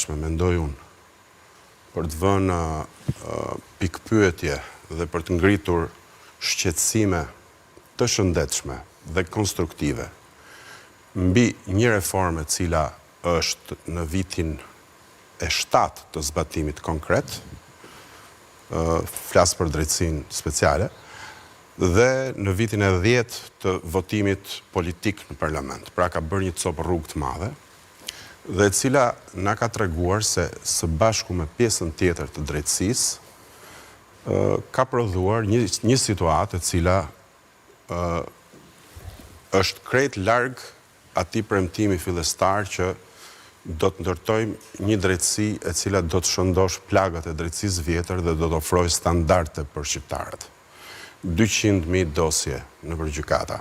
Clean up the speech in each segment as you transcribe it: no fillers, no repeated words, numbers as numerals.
gatshme, mendoj unë, për të vënë pikpyetje dhe për të ngritur shqetësime të shëndetshme dhe konstruktive mbi një reformë e cila është në vitin e 7 të zbatimit konkret, flas për drejtësinë speciale, dhe në vitin e 10 të votimit politik në parlament. Pra ka bërë një copë rrugë të madhe, dhe cila na ka treguar se së bashku me pjesën tjetër të drejtësisë, ka prodhuar një situatë e cila është krejt larg atij premtimi fillestar që do të ndërtojmë një drejtësi e cila do të shëndosh plagat e drejtësisë vjetër dhe do të ofrojë standarde për shqiptarët. 200.000 dosje nëpër gjykata.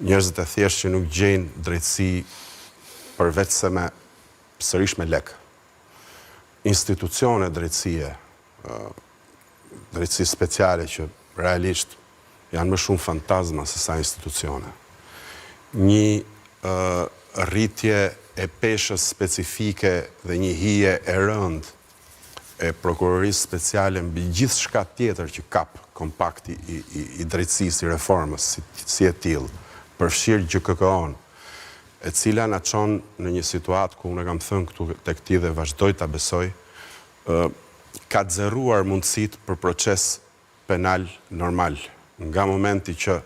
Njerëzit e thjeshtë që nuk gjejnë drejtësi përveç se sërish me lek. Institucione drejtësie, drejtësi speciale që realisht janë më shumë fantazma se sa institucione. Një rritje e peshës specifike dhe një hije e rëndë e prokurorisë speciale mbi gjithçka tjetër që kap kompakti i drejtësisë, i reformës, si e tillë, përfshirë GKK-on, e cila na çon në një situatë ku unë kam thënë këtu tek ti dhe vazhdoj ta besoj, ka të zerruar mundësitë për proces penal normal. Nga momenti që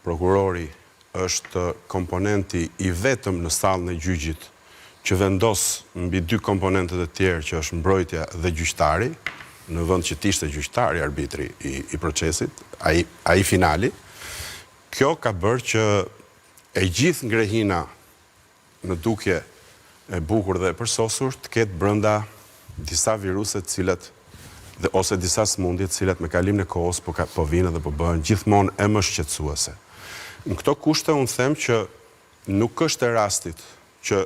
prokurori është komponenti i vetëm në sallën e gjyqit që vendos mbi dy komponentët e tjerë që është mbrojtja dhe gjyqtari, në vend që t'ishte gjyqtari arbitri i procesit, ai finali, kjo ka bërë që e gjithë ngrehina në dukje e bukur dhe e përsosur të ketë brenda disa viruse cilat ose disa smundje cilat me kalimin e kohës po vinë dhe po bëhen gjithmonë e më shqetësuese. Në këto kushte unë them që nuk është e rastit që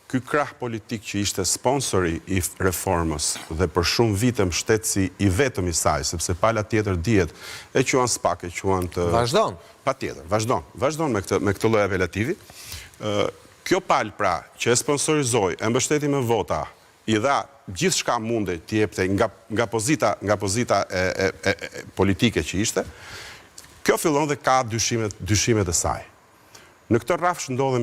ky krah politik që ishte sponsori i reformës dhe për shumë vite mbështetësi i vetëm i saj, sepse pala tjetër dihet e quan SPAK, e quan të... Vazhdon. Patjetër, vazhdon me këtë lloj apelativi. Kjo palë pra që e sponsorizoi, e mbështeti me vota, i dha gjithçka munde t'i jepte nga pozita e politike që ishte, kjo fillon dhe ka dyshimet e saj. Në këtë rrafsh ndodhemi